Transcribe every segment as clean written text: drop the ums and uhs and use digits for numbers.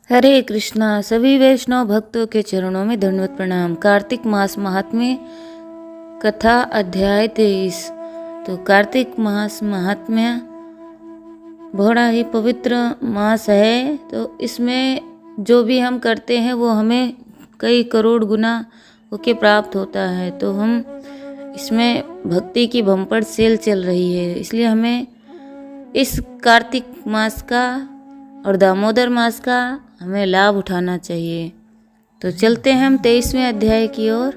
हरे कृष्णा। सभी वैष्णव भक्तों के चरणों में दंडवत प्रणाम। कार्तिक मास महात्म्य कथा अध्याय 23। तो कार्तिक मास महात्म्य बड़ा ही पवित्र मास है। तो इसमें जो भी हम करते हैं वो हमें कई करोड़ गुना होके प्राप्त होता है। तो हम इसमें भक्ति की बम्पर सेल चल रही है, इसलिए हमें इस कार्तिक मास का और दामोदर मास का हमें लाभ उठाना चाहिए। तो चलते हैं हम 23वें अध्याय की ओर।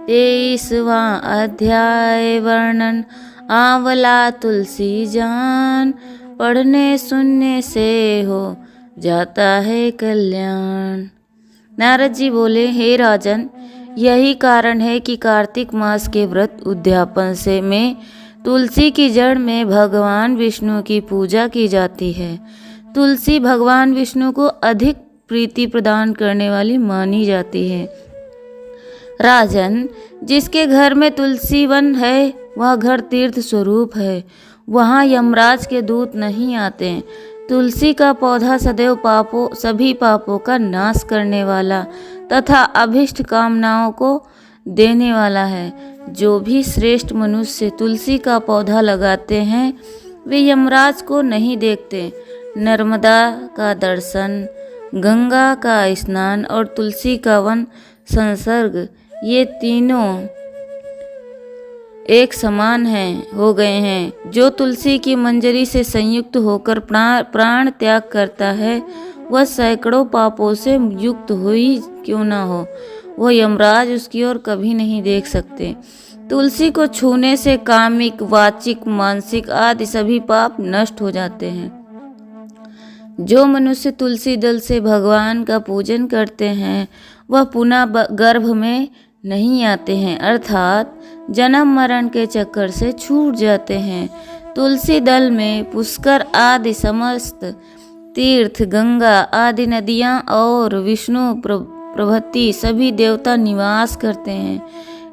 23वां अध्याय वर्णन आंवला तुलसी जान, पढ़ने सुनने से हो जाता है कल्याण। नारद जी बोले, हे राजन, यही कारण है कि कार्तिक मास के व्रत उद्यापन से में तुलसी की जड़ में भगवान विष्णु की पूजा की जाती है। तुलसी भगवान विष्णु को अधिक प्रीति प्रदान करने वाली मानी जाती है। राजन, जिसके घर में तुलसी वन है वह घर तीर्थ स्वरूप है, वहाँ यमराज के दूत नहीं आते। तुलसी का पौधा सदैव सभी पापों का नाश करने वाला तथा अभिष्ट कामनाओं को देने वाला है। जो भी श्रेष्ठ मनुष्य तुलसी का पौधा लगाते हैं वे यमराज को नहीं देखते। नर्मदा का दर्शन, गंगा का स्नान और तुलसी का वन संसर्ग, ये तीनों एक समान हो गए हैं। जो तुलसी की मंजरी से संयुक्त होकर प्राण त्याग करता है वह सैकड़ों पापों से युक्त हुई क्यों ना हो, वह यमराज उसकी ओर कभी नहीं देख सकते। तुलसी को छूने से कामिक, वाचिक, मानसिक आदि सभी पाप नष्ट हो जाते हैं। जो मनुष्य तुलसी दल से भगवान का पूजन करते हैं वह पुनः गर्भ में नहीं आते हैं, अर्थात जन्म मरण के चक्कर से छूट जाते हैं। तुलसी दल में पुष्कर आदि समस्त तीर्थ, गंगा आदि नदियाँ और विष्णु प्रभृति सभी देवता निवास करते हैं।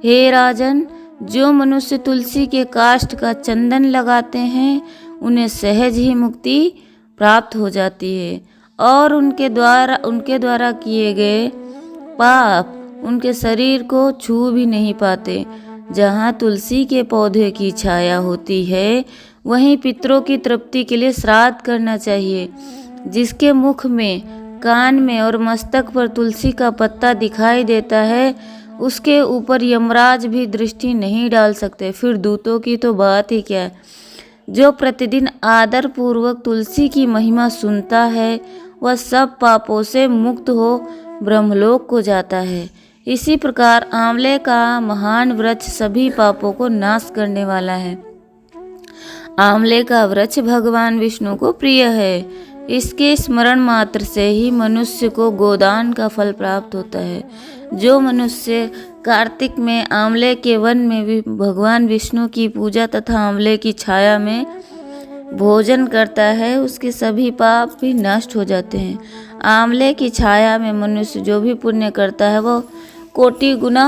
हे राजन, जो मनुष्य तुलसी के काष्ठ का चंदन लगाते हैं उन्हें सहज ही मुक्ति प्राप्त हो जाती है और उनके द्वारा किए गए पाप उनके शरीर को छू भी नहीं पाते। जहाँ तुलसी के पौधे की छाया होती है वहीं पितरों की तृप्ति के लिए श्राद्ध करना चाहिए। जिसके मुख में, कान में और मस्तक पर तुलसी का पत्ता दिखाई देता है उसके ऊपर यमराज भी दृष्टि नहीं डाल सकते, फिर दूतों की तो बात ही क्या। जो प्रतिदिन आदर पूर्वक तुलसी की महिमा सुनता है वह सब पापों से मुक्त हो ब्रह्मलोक को जाता है। इसी प्रकार आंवले का महान वृक्ष सभी पापों को नाश करने वाला है। आंवले का वृक्ष भगवान विष्णु को प्रिय है। इसके स्मरण मात्र से ही मनुष्य को गोदान का फल प्राप्त होता है। जो मनुष्य कार्तिक में आंवले के वन में भी भगवान विष्णु की पूजा तथा आंवले की छाया में भोजन करता है उसके सभी पाप भी नष्ट हो जाते हैं। आंवले की छाया में मनुष्य जो भी पुण्य करता है वो कोटि गुना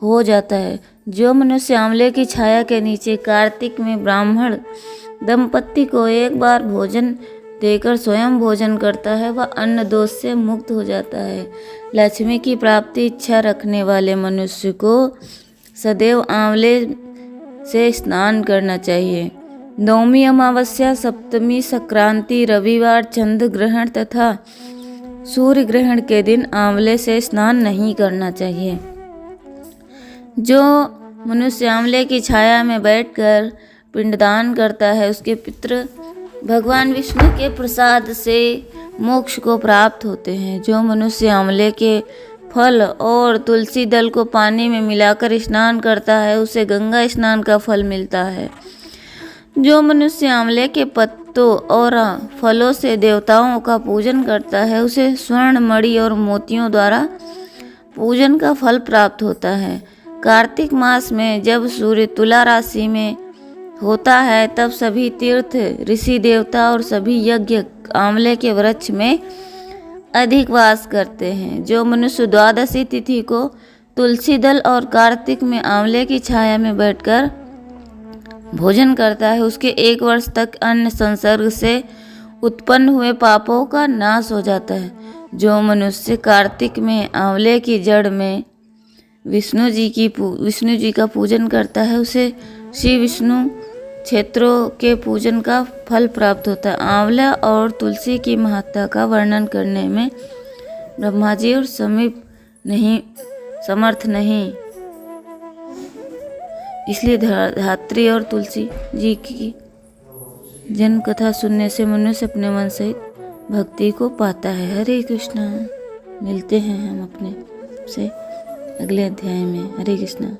हो जाता है। जो मनुष्य आंवले की छाया के नीचे कार्तिक में ब्राह्मण दंपत्ति को एक बार भोजन देकर स्वयं भोजन करता है वह अन्न दोष से मुक्त हो जाता है। लक्ष्मी की प्राप्ति इच्छा रखने वाले मनुष्य को सदैव आंवले से स्नान करना चाहिए। नवमी अमावस्या, सप्तमी, संक्रांति, रविवार, चंद्र ग्रहण तथा सूर्य ग्रहण के दिन आंवले से स्नान नहीं करना चाहिए। जो मनुष्य आंवले की छाया में बैठकर पिंडदान करता है उसके पितृ भगवान विष्णु के प्रसाद से मोक्ष को प्राप्त होते हैं। जो मनुष्य आंवले के फल और तुलसी दल को पानी में मिलाकर स्नान करता है उसे गंगा स्नान का फल मिलता है। जो मनुष्य आंवले के पत्तों और फलों से देवताओं का पूजन करता है उसे स्वर्ण, मणि और मोतियों द्वारा पूजन का फल प्राप्त होता है। कार्तिक मास में जब सूर्य तुला राशि में होता है तब सभी तीर्थ, ऋषि, देवता और सभी यज्ञ आंवले के वृक्ष में अधिक वास करते हैं। जो मनुष्य द्वादशी तिथि को तुलसी दल और कार्तिक में आंवले की छाया में बैठकर भोजन करता है उसके 1 वर्ष तक अन्न संसर्ग से उत्पन्न हुए पापों का नाश हो जाता है। जो मनुष्य कार्तिक में आंवले की जड़ में विष्णु जी का पूजन करता है, उसे श्री विष्णु क्षेत्रों के पूजन का फल प्राप्त होता है। आंवला और तुलसी की महत्ता का वर्णन करने में ब्रह्मा जी और समर्थ नहीं, इसलिए धात्री और तुलसी जी की जन्म कथा सुनने से मनुष्य अपने मन सहित भक्ति को पाता है। हरे कृष्णा। मिलते हैं हम अपने से अगले अध्याय में। हरे कृष्णा।